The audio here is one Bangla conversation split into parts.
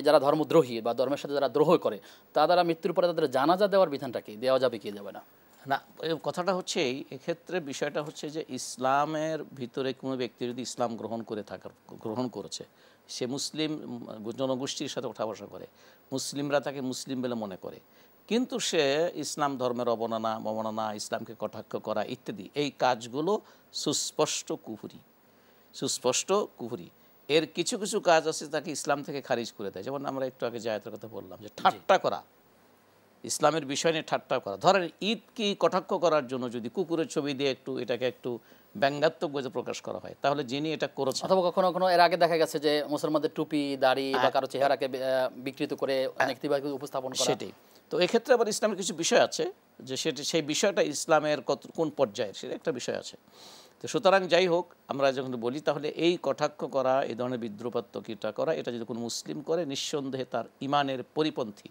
যারা ধর্মদ্রোহী বা ধর্মের সাথে যারা দ্রোহ করে তারা মৃত্যুর পরে তাদের জানাজা দেওয়ার বিধানটা কি, দেওয়া যাবে কি যাবে না? না, কথাটা হচ্ছে এক্ষেত্রে বিষয়টা হচ্ছে যে ইসলামের ভিতরে কোনো ব্যক্তি যদি ইসলাম গ্রহণ করেছে, সে মুসলিম জনগোষ্ঠীর সাথে ওঠা বসা করে, মুসলিমরা তাকে মুসলিম বলে মনে করে, কিন্তু সে ইসলাম ধর্মের অবমাননা, ইসলামকে কটাক্ষ করা ইত্যাদি এই কাজগুলো সুস্পষ্ট কুফরি। এর কিছু কিছু কাজ আছে তাকে ইসলাম থেকে খারিজ করে দেয়। যেমন আমরা একটু আগে যে আয়াতের কথা বললাম, যে ঠাট্টা করা, ইসলামের বিষয় নিয়ে ঠাট্টা করা। ধরেন ঈদ কি কটাক্ষ করার জন্য যদি কুকুরের ছবি দিয়ে এটাকে একটু ব্যঙ্গাত্মক ভাবে প্রকাশ করা হয়, তাহলে যিনি এটা করেছেন, অথবা কখনো কখনো এর আগে দেখা গেছে যে মুসলমানদের টুপি দাড়ি বা কারো চেহারাকে বিকৃত করে নেতিবাচক উপস্থাপন করা, সেটাই। তো এক্ষেত্রে আবার ইসলামের কিছু বিষয় আছে যে সেই বিষয়টা ইসলামের কোন পর্যায়ের, সেটা একটা বিষয় আছে। তো সুতরাং যাই হোক, আমরা যখন বলি তাহলে এই কটাক্ষ করা, এই ধরনের বিদ্রুপাত্মকতা করা, এটা যদি কোনো মুসলিম করে, নিঃসন্দেহে তার ইমানের পরিপন্থী,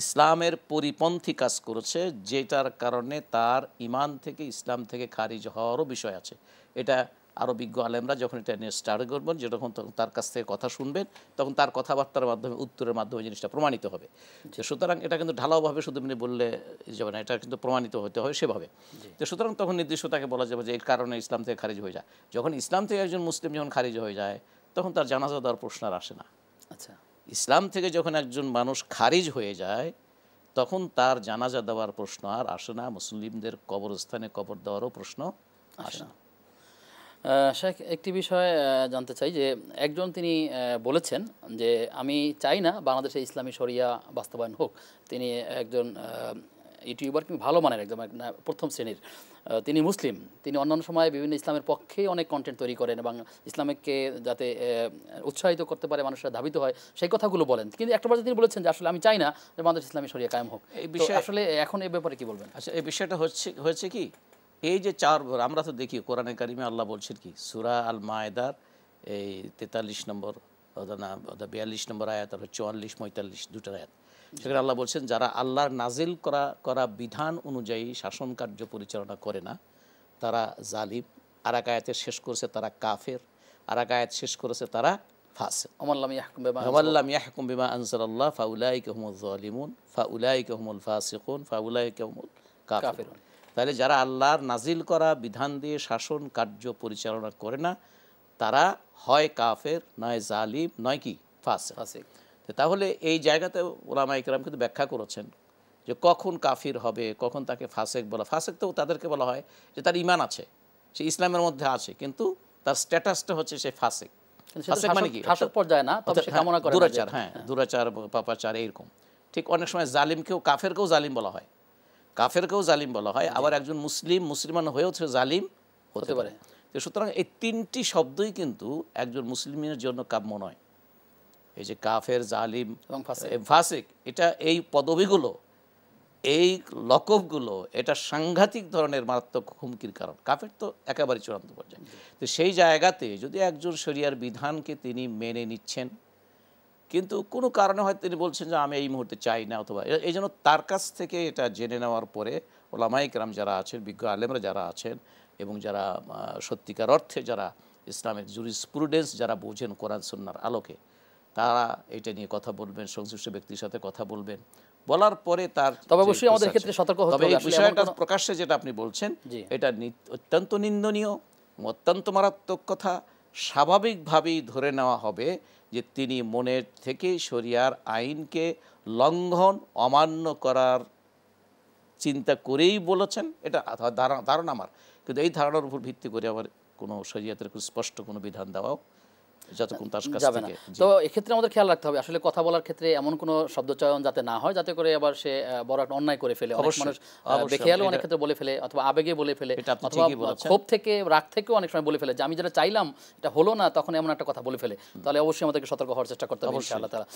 ইসলামের পরিপন্থী কাজ করেছে, যেটার কারণে তার ইমান থেকে, ইসলাম থেকে খারিজ হওয়ারও বিষয় আছে। এটা আরও বিজ্ঞ আলেমরা যখন এটা নিয়ে স্টাডি করবেন, যখন তার কাছ থেকে কথা শুনবেন, তখন তার কথাবার্তার মাধ্যমে, উত্তরের মাধ্যমে জিনিসটা প্রমাণিত হবে। সুতরাং এটা কিন্তু ঢালাওভাবে শুধু বললে যাবে না, এটা কিন্তু প্রমাণিত হতে হয় সেভাবে। তো সুতরাং তখন নির্দিষ্ট তাকে বলা যাবে যে এই কারণে ইসলাম থেকে খারিজ হয়ে যায়। যখন ইসলাম থেকে একজন মুসলিম যখন খারিজ হয়ে যায়, তখন তার জানাজা দেওয়ার প্রশ্ন আর আসে না। আচ্ছা, ইসলাম থেকে যখন একজন মানুষ খারিজ হয়ে যায়, তখন তার জানাজা দেওয়ার প্রশ্ন আর আসে না, মুসলিমদের কবরস্থানে কবর দেওয়ারও প্রশ্ন আসে না। শেখ, একটি বিষয় জানতে চাই যে একজন তিনি বলেছেন যে আমি চাই না বাংলাদেশে ইসলামী শরিয়া বাস্তবায়ন হোক। তিনি একজন ইউটিউবার, কিন্তু ভালো মানের একদম প্রথম শ্রেণীর, তিনি মুসলিম। তিনি অন্যান্য সময় বিভিন্ন ইসলামের পক্ষে অনেক কন্টেন্ট তৈরি করেন এবং ইসলামকে যাতে উৎসাহিত করতে পারে, মানুষরা ধাবিত হয়, সেই কথাগুলো বলেন। কিন্তু একটা পর্যায়ে তিনি বলেছেন যে আসলে আমি চাই না যে বাংলাদেশ ইসলামী শরিয়া কায়েম হোক। এই বিষয়ে আসলে এখন এই ব্যাপারে কি বলবেন? আচ্ছা, এই বিষয়টা হয়েছে কি, এই যে আমরা তো দেখি কোরআনে কারিমে আল্লাহ বলছেন কি, সূরা আল মায়েদার এই 43 নম্বর 42 নম্বর আয়াত আর 44 45 দুটো আয়াত, সেখানে আল্লাহ বলছেন যারা আল্লাহর নাজিল করা বিধান অনুযায়ী শাসন কার্য পরিচালনা করে না, তারা জালিম। আর এক আয়াতে শেষ করেছে তারা কাফের, আর এক আয়াত শেষ করেছে তারা ফাসিক। ওয়াল্লাম ইয়াহকুম বিমা আনজালাল্লাহ ফাউলাইকা হুমুজ জালিমুন ফাউলাইকা হুমুল ফাসিকুন ফাউলাইকা হুমুল কাফিরুন। তাহলে যারা আল্লাহর নাজিল করা বিধান দিয়ে শাসন কার্য পরিচালনা করে না, তারা হয় কাফের, নয় জালিম, নয় কি ফাসিক। তাহলে এই জায়গাতে উলামায়ে কেরাম কিন্তু ব্যাখ্যা করেছেন যে কখন কাফির হবে, কখন তাকে ফাসিক বলা। ফাসিক তো তাদেরকে বলা হয় যে তার ঈমান আছে, সে ইসলামের মধ্যে আছে, কিন্তু তার স্ট্যাটাসটা হচ্ছে সে ফাসিক। ফাসিক মানে কি? শাসক পর্যায়ে না, তবে সে কামনা করে দুরাচার, দুরাচার, পাপাচার, এরকম। ঠিক অনেক সময় জালিমকেও, কাফেরকেও জালিম বলা হয়, আবার একজন মুসলমান হয়েও জালিম হতে পারে। তো সুতরাং এই তিনটি শব্দই কিন্তু একজন মুসলিমের জন্য কাম্য নয়। এই যে কাফের, জালিম এবং ফাসিক, এটা এই পদবিগুলো, এই লকবগুলো, এটা সাংঘাতিক ধরনের মারাত্মক হুমকির কারণ। কাফের তো একেবারে চূড়ান্ত পর্যায়ে। তো সেই জায়গাতে যদি একজন শরিয়ার বিধানকে তিনি মেনে নিচ্ছেন, কিন্তু কোনো কারণে হয়তো তিনি বলছেন যে আমি এই মুহূর্তে চাই না, অথবা এই জন্য তার কাছ থেকে এটা জেনে নেওয়ার পরে ওলামায়ে কেরাম যারা আছেন, বিজ্ঞ আলেমরা যারা আছেন, এবং যারা সত্যিকার অর্থে যারা ইসলামের জুরিসপ্রুডেন্স যারা বোঝেন কোরআন সুন্নাহর আলোকে, তারা এটা নিয়ে কথা বলবেন, সংশ্লিষ্ট ব্যক্তির সাথে কথা বলবেন, বলার পরে তার, তবে অবশ্যই আমাদের ক্ষেত্রে সতর্ক হতে হবে। এই বিষয়টা প্রকাশ্যে যেটা আপনি বলছেন, এটা অত্যন্ত নিন্দনীয়, অত্যন্ত মারাত্মক কথা। স্বাভাবিকভাবেই ধরে নেওয়া হবে যে তিনি মনের থেকে শরিয়ার আইনকে লঙ্ঘন, অমান্য করার চিন্তা করেই বলেছেন। এটা ধারণা আমার, কিন্তু এই ধারণার উপর ভিত্তি করে আবার কোনো শরিয়াতের স্পষ্ট কোনো বিধান দেওয়াও যতক্ষণ তার কাছে যাবে না। তো এক্ষেত্রে আমাদের খেয়াল রাখতে হবে আসলে কথা বলার ক্ষেত্রে এমন কোনো শব্দচয়ন যাতে না হয়, যাতে করে আবার সে বড় একটা অন্যায় করে ফেলে। অনেক মানুষ বেখেয়ালেও অনেক ক্ষেত্রে বলে ফেলে, অথবা আবেগে বলে ফেলে, অথবা ক্ষোভ থেকে, রাগ থেকেও অনেক সময় বলে ফেলে যে আমি যেটা চাইলাম এটা হলো না, তখন এমন একটা কথা বলে ফেলে। তাহলে অবশ্যই আমাদেরকে সতর্ক হওয়ার চেষ্টা করতে হবে ইনশাআল্লাহ তাআলা।